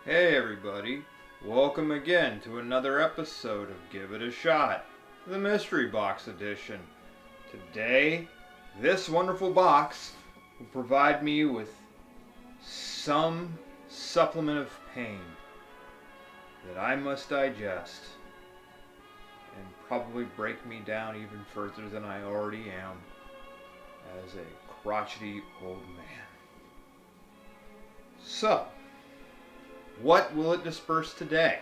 Hey everybody, welcome again to another episode of Give It a Shot, the Mystery Box Edition. Today, this wonderful box will provide me with some supplement of pain that I must digest and probably break me down even further than I already am as a crotchety old man. So, what will it disperse today?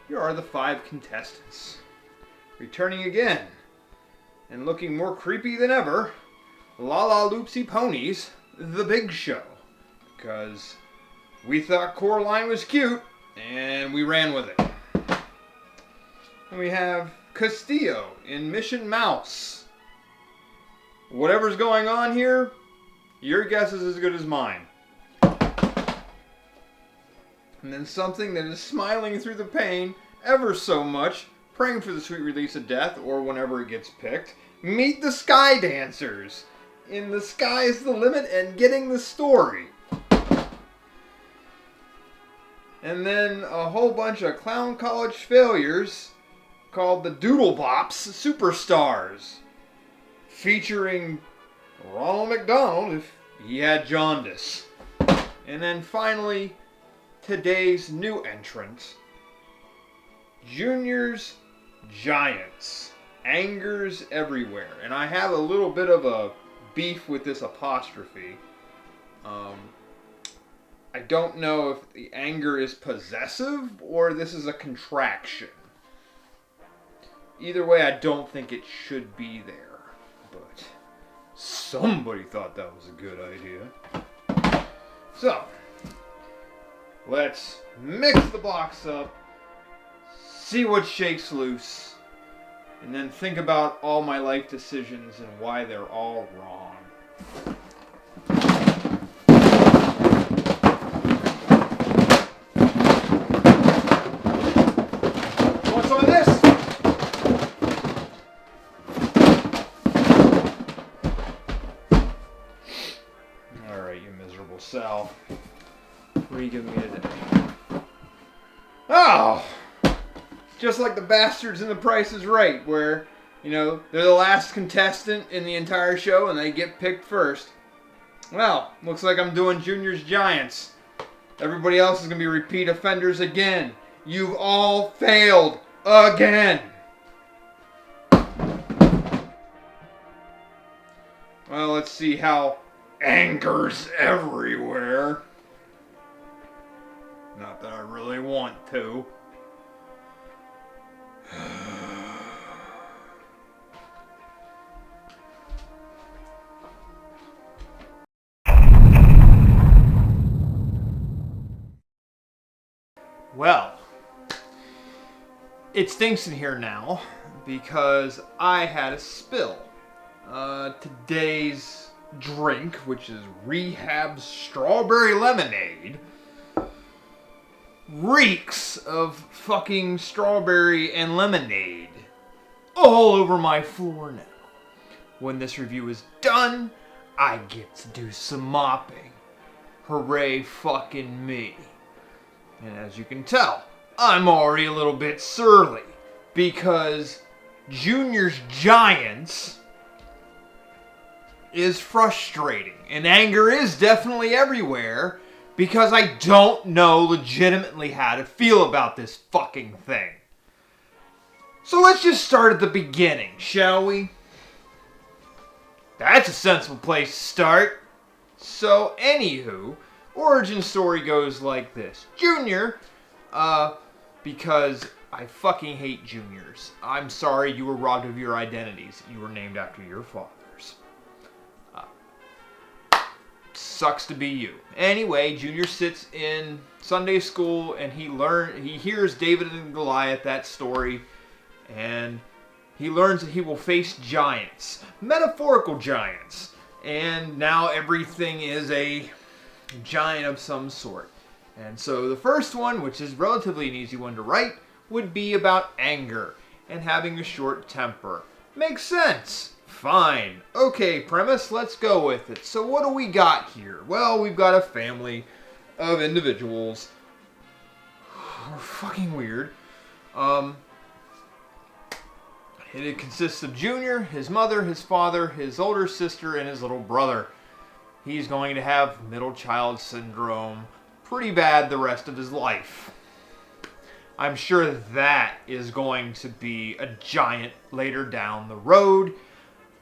Here are the 5 contestants. Returning again, and looking more creepy than ever, La La Loopsy Ponies, The Big Show. Because we thought Coraline was cute, and we ran with it. And we have Castillo in Mission Mouse. Whatever's going on here, your guess is as good as mine. And then something that is smiling through the pain ever so much, praying for the sweet release of death, or whenever it gets picked. Meet the Sky Dancers in The Sky is the Limit and Getting the Story. And then a whole bunch of clown college failures called the Doodle Bops Superstars, featuring Ronald McDonald if he had jaundice. And then finally, today's new entrant, Junior's Giants. Angers everywhere. And I have a little bit of a beef with this apostrophe. I don't know if the anger is possessive or this is a contraction. Either way, I don't think it should be there. But somebody thought that was a good idea. So, let's mix the box up, see what shakes loose, and then think about all my life decisions and why they're all wrong. Want some of this? Alright, you miserable Sal. What are you giving me today? Oh! Just like the bastards in The Price is Right, where, they're the last contestant in the entire show and they get picked first. Well, looks like I'm doing Junior's Giants. Everybody else is going to be repeat offenders again. You've all failed again. Well, let's see how anger's everywhere. Not that I really want to. Well, it stinks in here now because I had a spill. Today's drink, which is Rehab's Strawberry Lemonade, reeks of fucking strawberry and lemonade all over my floor now. When this review is done, I get to do some mopping. Hooray fucking me. And as you can tell, I'm already a little bit surly because Junior's Giants is frustrating and anger is definitely everywhere because I don't know legitimately how to feel about this fucking thing. So let's just start at the beginning, shall we? That's a sensible place to start. So, anywho, origin story goes like this. Junior, because I fucking hate juniors. I'm sorry you were robbed of your identities. You were named after your fathers. Sucks to be you. Anyway, Junior sits in Sunday school and he hears David and Goliath, that story, and he learns that he will face giants, metaphorical giants, and now everything is a giant of some sort. And so the first one, which is relatively an easy one to write, would be about anger and having a short temper. Makes sense. Fine. Okay, premise, let's go with it. So what do we got here? Well, we've got a family of individuals were fucking weird. It consists of Junior, his mother, his father, his older sister, and his little brother. He's going to have middle child syndrome pretty bad the rest of his life. I'm sure that is going to be a giant later down the road,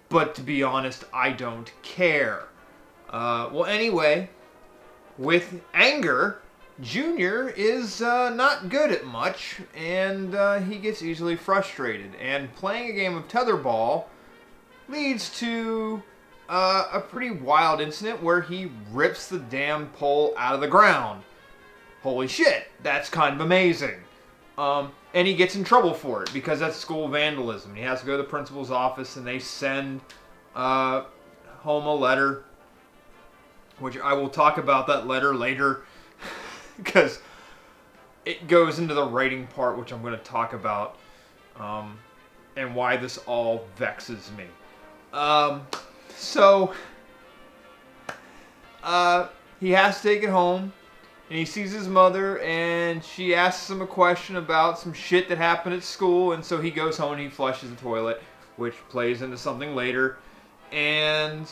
but to be honest, I don't care. Well, anyway, with anger, Junior is not good at much, and he gets easily frustrated. And playing a game of tetherball leads to a pretty wild incident where he rips the damn pole out of the ground. Holy shit, that's kind of amazing. And he gets in trouble for it because that's school vandalism. He has to go to the principal's office, and they send home a letter, which I will talk about that letter later because it goes into the writing part, which I'm going to talk about, and why this all vexes me. So he has to take it home, and he sees his mother, and she asks him a question about some shit that happened at school, and so he goes home and he flushes the toilet, which plays into something later. And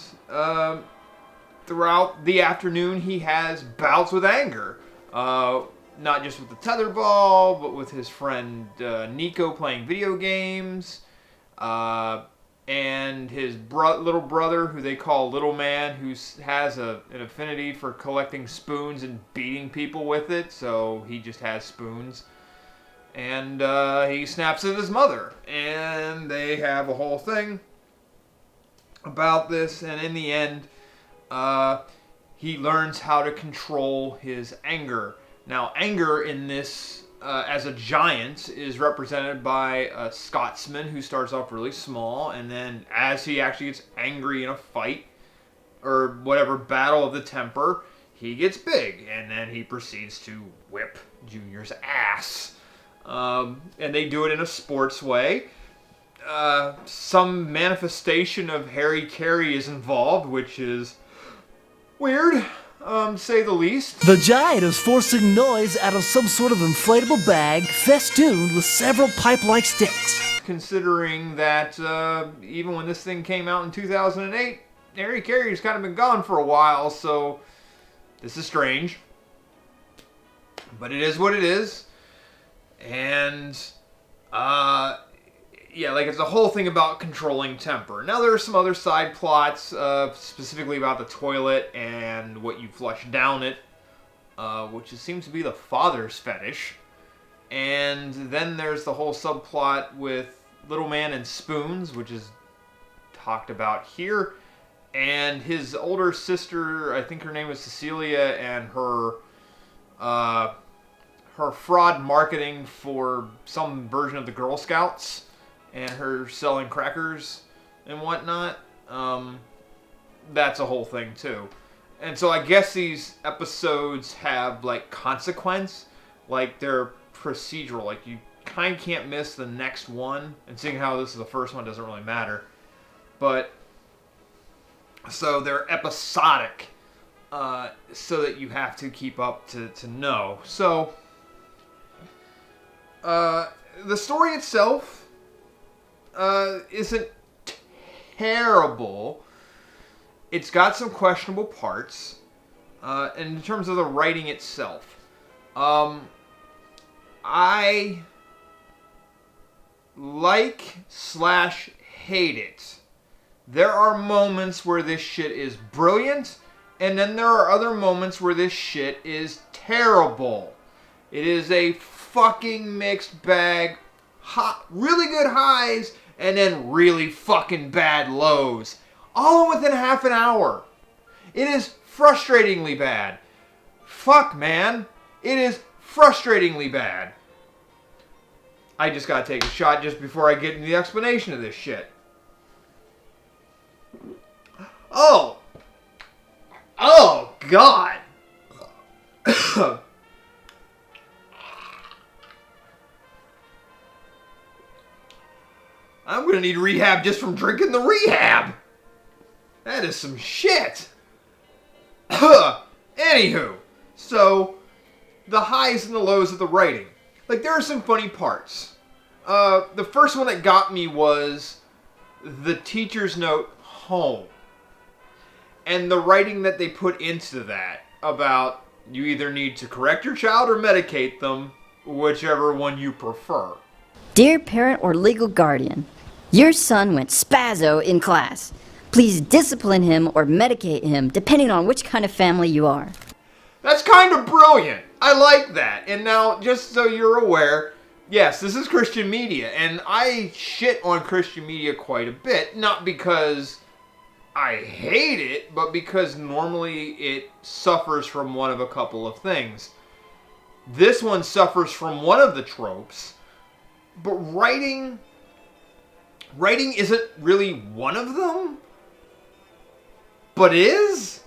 throughout the afternoon, he has bouts with anger. Not just with the tetherball, but with his friend Nico playing video games. And his little brother, who they call Little Man, who has an affinity for collecting spoons and beating people with it. So he just has spoons. And he snaps at his mother. And they have a whole thing about this. And in the end, he learns how to control his anger. Now, anger in this, as a giant, is represented by a Scotsman who starts off really small, and then as he actually gets angry in a fight, or whatever, battle of the temper, he gets big, and then he proceeds to whip Junior's ass. And they do it in a sports way. Some manifestation of Harry Carey is involved, which is weird, say the least. The giant is forcing noise out of some sort of inflatable bag festooned with several pipe-like sticks. Considering that even when this thing came out in 2008, Harry Carey's kind of been gone for a while, so this is strange. But it is what it is. And yeah, like it's a whole thing about controlling temper. Now there are some other side plots, specifically about the toilet and what you flush down it, which seems to be the father's fetish. And then there's the whole subplot with Little Man and spoons, which is talked about here. And his older sister, I think her name is Cecilia, and her fraud marketing for some version of the Girl Scouts, and her selling crackers and whatnot. That's a whole thing too. And so I guess these episodes have like consequence, like they're procedural, like you kind of can't miss the next one, and seeing how this is the first one doesn't really matter. But so they're episodic, so that you have to keep up to know. So the story itself isn't terrible. It's got some questionable parts. And in terms of the writing itself, I like/hate it. There are moments where this shit is brilliant, and then there are other moments where this shit is terrible. It is a fucking mixed bag. Really good highs, and then really fucking bad lows. All within half an hour. It is frustratingly bad. Fuck, man. It is frustratingly bad. I just gotta take a shot just before I get into the explanation of this shit. Oh, God. I'm gonna need rehab just from drinking the rehab. That is some shit. Anywho, so the highs and the lows of the writing. like, there are some funny parts. The first one that got me was the teacher's note home. And the writing that they put into that about you either need to correct your child or medicate them, whichever one you prefer. Dear parent or legal guardian, your son went spazzo in class. Please discipline him or medicate him depending on which kind of family you are. That's kind of brilliant. I like that. And now, just so you're aware, yes, this is Christian media, and I shit on Christian media quite a bit, not because I hate it, but because normally it suffers from one of a couple of things. This one suffers from one of the tropes, but writing isn't really one of them, but is.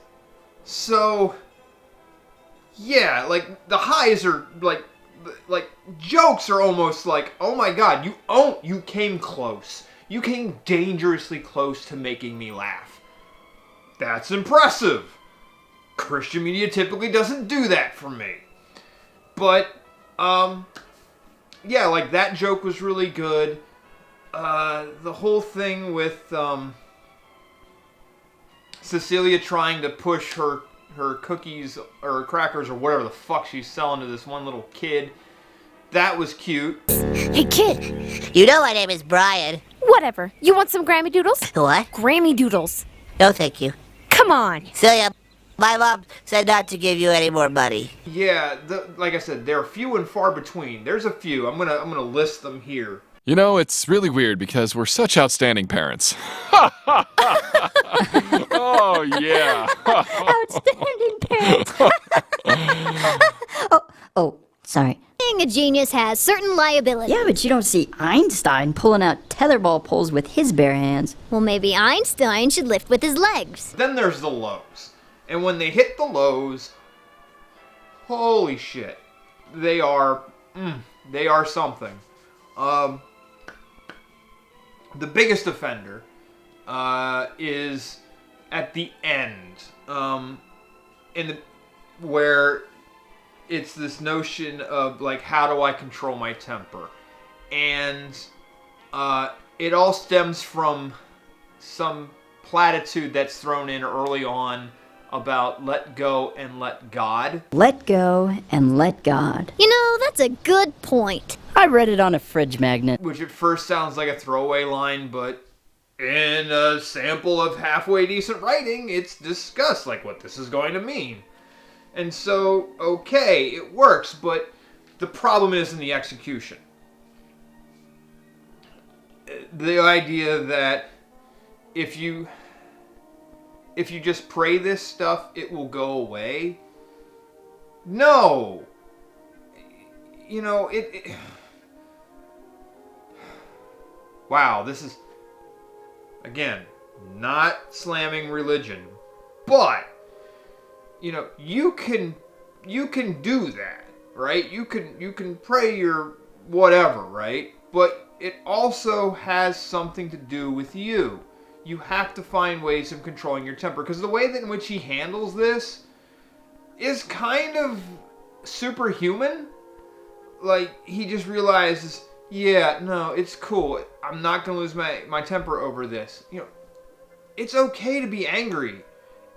So, yeah, like the highs are like jokes are almost like, oh my god, you came close. You came dangerously close to making me laugh. That's impressive. Christian media typically doesn't do that for me. But, yeah, like that joke was really good. The whole thing with Cecilia trying to push her cookies or crackers or whatever the fuck she's selling to this one little kid, that was cute. Hey, kid. You know my name is Brian. Whatever. You want some Grammy Doodles? What? Grammy Doodles. No, thank you. Come on. Celia, my mom said not to give you any more money. Yeah, like I said, they're few and far between. There's a few. I'm gonna list them here. You know, it's really weird because we're such outstanding parents. Oh, yeah. Outstanding parents. Oh, sorry. Being a genius has certain liabilities. Yeah, but you don't see Einstein pulling out tetherball poles with his bare hands. Well, maybe Einstein should lift with his legs. Then there's the lows. And when they hit the lows, holy shit. They are something. The biggest offender is at the end, where it's this notion of like, how do I control my temper? And it all stems from some platitude that's thrown in early on about let go and let God. Let go and let God. You know, that's a good point. I read it on a fridge magnet. Which at first sounds like a throwaway line, but in a sample of halfway decent writing, it's discussed like what this is going to mean. And so, okay, it works, but the problem is in the execution. The idea that if you just pray this stuff, it will go away. No! You know, wow, this is, again, not slamming religion, but, you know, you can do that, right? You can pray your whatever, right? But it also has something to do with you. You have to find ways of controlling your temper, because the way in which he handles this is kind of superhuman. Like, he just realizes, yeah, no, it's cool. I'm not going to lose my temper over this. You know, it's okay to be angry.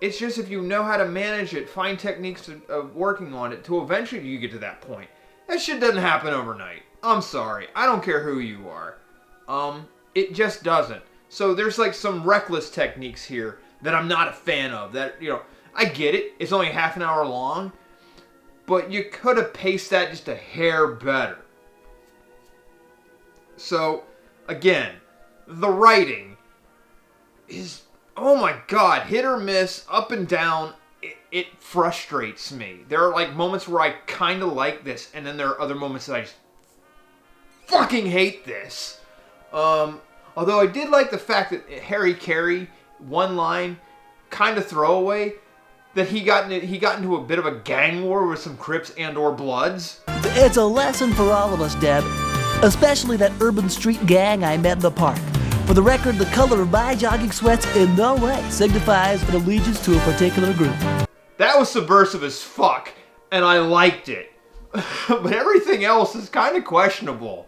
It's just if you know how to manage it, find techniques of working on it to eventually you get to that point. That shit doesn't happen overnight. I'm sorry. I don't care who you are. It just doesn't. So there's like some reckless techniques here that I'm not a fan of. That, you know, I get it. It's only half an hour long. But you could have paced that just a hair better. So, again, the writing is, oh my god, hit or miss, up and down. It frustrates me. There are like moments where I kind of like this, and then there are other moments that I just fucking hate this. Although I did like the fact that Harry Carey, one line, kind of throwaway, that he got into a bit of a gang war with some Crips and or Bloods. It's a lesson for all of us, Deb. Especially that urban street gang I met in the park. For the record, the color of my jogging sweats in no way signifies an allegiance to a particular group. That was subversive as fuck, and I liked it. but everything else is kind of questionable.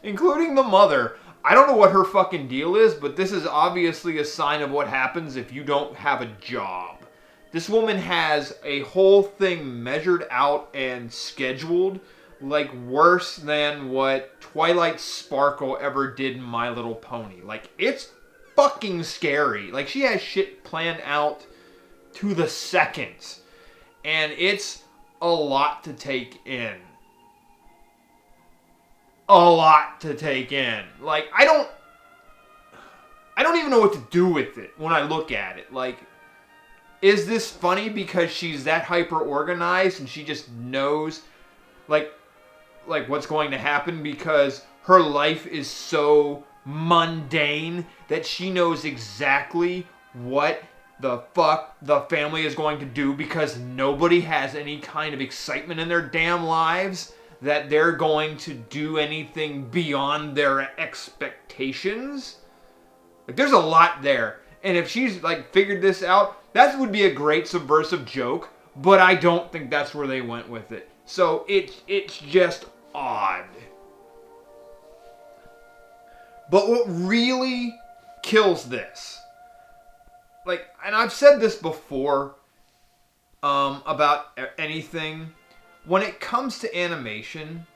Including the mother. I don't know what her fucking deal is, but this is obviously a sign of what happens if you don't have a job. This woman has a whole thing measured out and scheduled, like worse than what Twilight Sparkle ever did in My Little Pony. Like, it's fucking scary. Like, she has shit planned out to the second. And it's a lot to take in. A lot to take in. Like, I don't even know what to do with it when I look at it. Like, is this funny because she's that hyper organized and she just knows like what's going to happen because her life is so mundane that she knows exactly what the fuck the family is going to do because nobody has any kind of excitement in their damn lives that they're going to do anything beyond their expectations? Like, there's a lot there. And if she's, like, figured this out, that would be a great subversive joke, but I don't think that's where they went with it. So, it's just odd. But what really kills this, like, and I've said this before, about anything, when it comes to animation,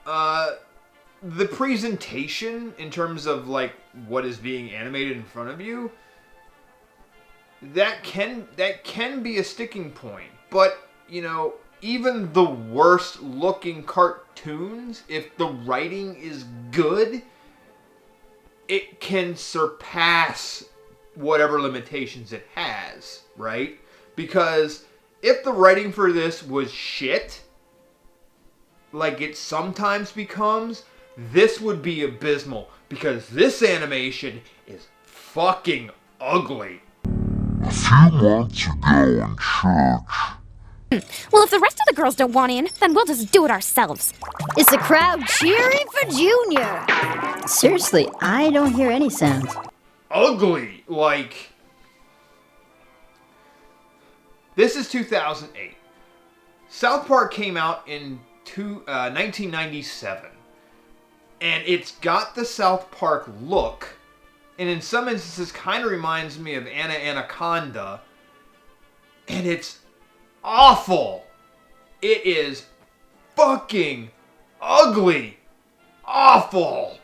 the presentation in terms of like what is being animated in front of you, that can be a sticking point. But, you know, even the worst looking cartoons, if the writing is good, it can surpass whatever limitations it has, right? Because if the writing for this was shit, like it sometimes becomes, this would be abysmal. Because this animation is fucking ugly. If you want to go in church. Well, if the rest of the girls don't want in, then we'll just do it ourselves. Is the crowd cheering for Junior? Seriously, I don't hear any sounds. Ugly. Like, this is 2008. South Park came out in 1997. And it's got the South Park look. And in some instances kind of reminds me of Anna Anaconda. And it's awful. It is fucking ugly. Awful.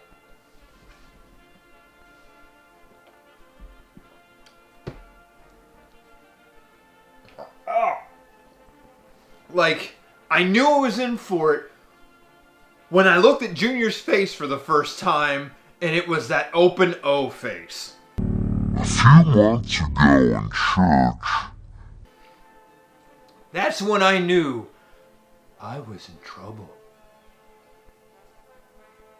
Oh. Like, I knew I was in for it when I looked at Junior's face for the first time, and it was that open O face. If you want to go in church. That's when I knew I was in trouble.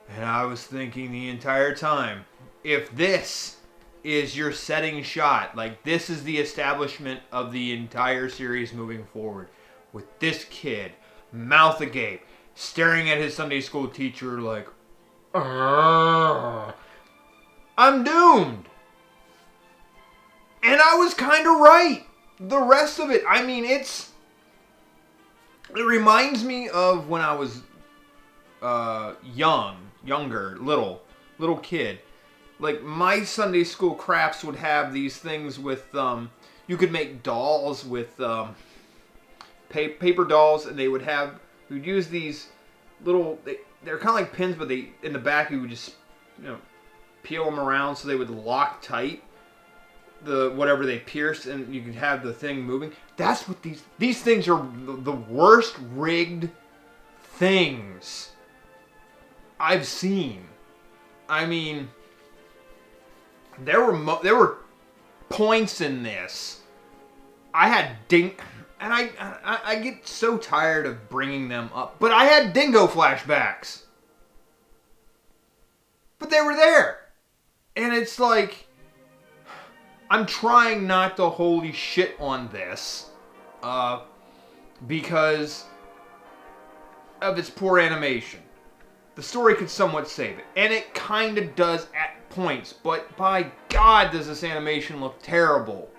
And I was thinking the entire time, if this is your setting shot, like this is the establishment of the entire series moving forward, with this kid, mouth agape, staring at his Sunday school teacher like, I'm doomed. And I was kind of right. The rest of it, I mean, it reminds me of when I was younger, little kid. Like, my Sunday school crafts would have these things with, you could make dolls with paper dolls, and they would use these little, they're kind of like pins, but in the back you would just, peel them around so they would lock tight whatever they pierced, and you could have the thing moving. That's what these things are, the worst rigged things I've seen. I mean, there were points in this. I had and I get so tired of bringing them up, but I had Dingo flashbacks. But they were there. And it's like, I'm trying not to holy shit on this, because of its poor animation. The story could somewhat save it. And it kind of does at points, but by God does this animation look terrible.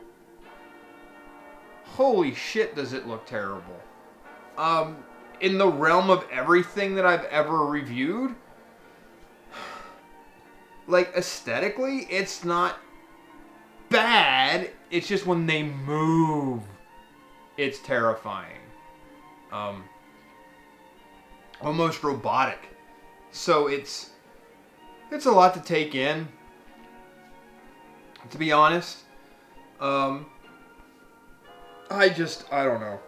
Holy shit does it look terrible. in the realm of everything that I've ever reviewed, like, aesthetically, it's not bad. It's just when they move, it's terrifying. Almost robotic. So it's a lot to take in, to be honest. I don't know.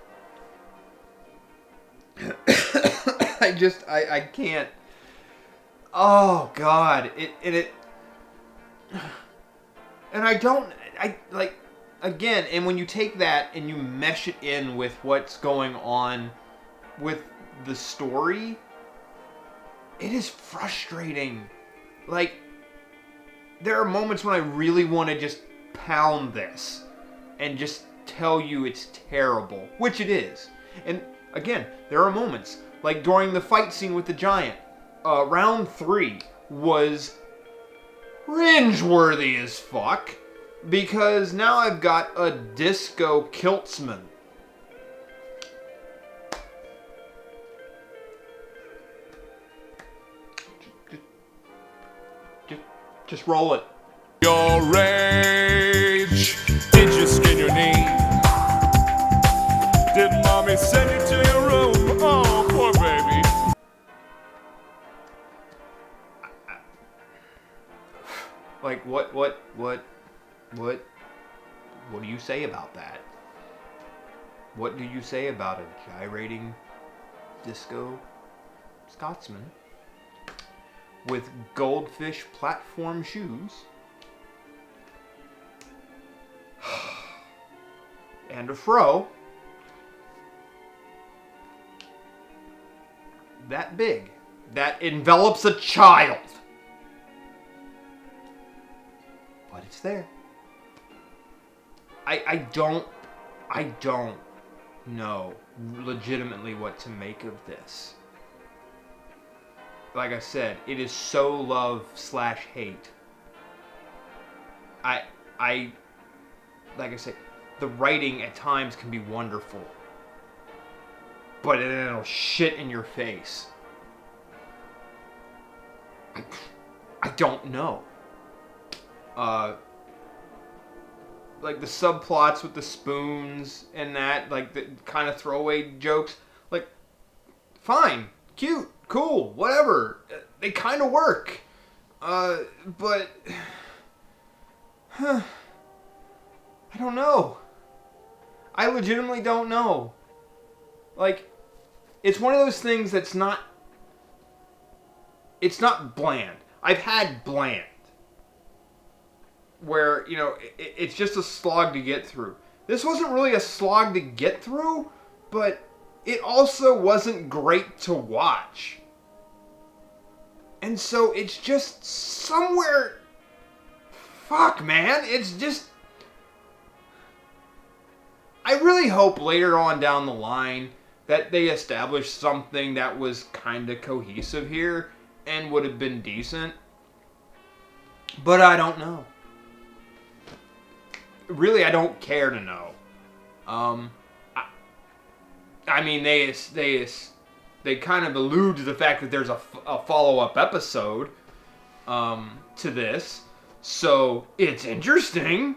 I can't. Oh God, and again, and when you take that and you mesh it in with what's going on with the story, it is frustrating. Like, there are moments when I really want to just pound this and just tell you it's terrible, which it is. And again, there are moments, like during the fight scene with the giant, round 3 was cringe-worthy as fuck, because now I've got a disco kiltsman. Just roll it. Your rage, did you skin your knee? Did mommy send you to your room? Oh, poor baby. Like, what do you say about that? What do you say about a gyrating disco Scotsman with goldfish platform shoes and a fro that big that envelops a child? But it's there. I don't know legitimately what to make of this. Like I said, it is so love/hate. Like I said, the writing at times can be wonderful, but it'll shit in your face. I don't know. Like the subplots with the spoons and that, like the kind of throwaway jokes, like, fine, cute, cool, whatever. They kind of work. But I don't know. I legitimately don't know. Like, it's one of those things that's not, it's not bland. I've had bland, where, you know, it's just a slog to get through. This wasn't really a slog to get through, but it also wasn't great to watch. And so it's just somewhere... Fuck, man. It's just... I really hope later on down the line that they establish something that was kind of cohesive here and would have been decent. But I don't know. Really, I don't care to know. I mean, they kind of allude to the fact that there's a follow-up episode to this, so it's interesting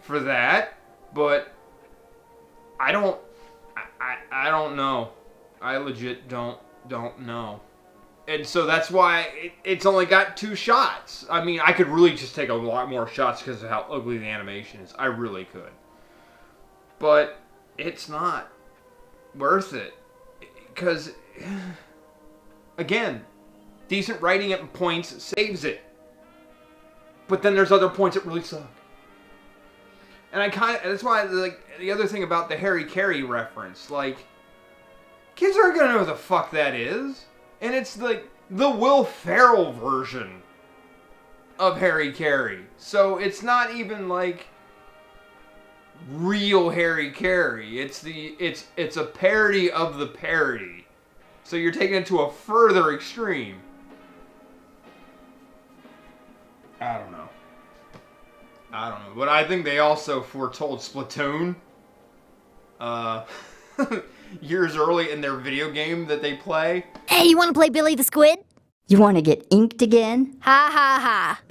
for that. But I don't know. I legit don't know. And so that's why it's only got 2 shots. I mean, I could really just take a lot more shots because of how ugly the animation is. I really could. But it's not worth it. Because, again, decent writing at points saves it. But then there's other points that really suck. And that's why, like, the other thing about the Harry Carey reference, like, kids aren't going to know who the fuck that is. And it's like the Will Ferrell version of Harry Carey. So it's not even like real Harry Carey. It's a parody of the parody. So you're taking it to a further extreme. I don't know. But I think they also foretold Splatoon. years early in their video game that they play. Hey, you want to play Billy the Squid? You want to get inked again? Ha ha ha.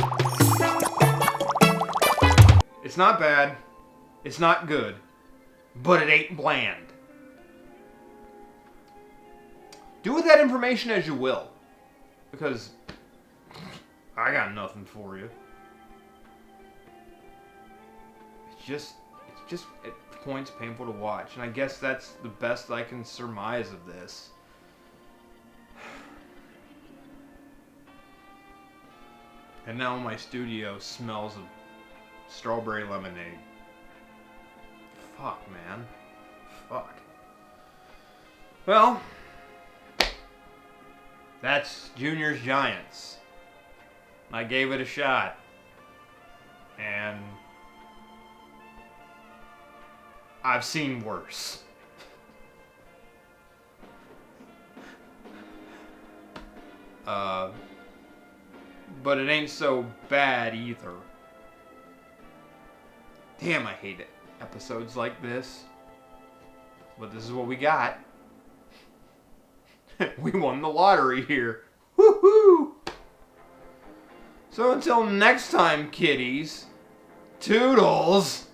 It's not bad. It's not good. But it ain't bland. Do with that information as you will. Because I got nothing for you. It's just at points painful to watch. And I guess that's the best I can surmise of this. And now my studio smells of strawberry lemonade. Fuck, man. Fuck. Well, that's Junior's Giants. I gave it a shot. And I've seen worse. But it ain't so bad either. Damn, I hate it. Episodes like this. But this is what we got. We won the lottery here. Woohoo! So until next time, kiddies, toodles!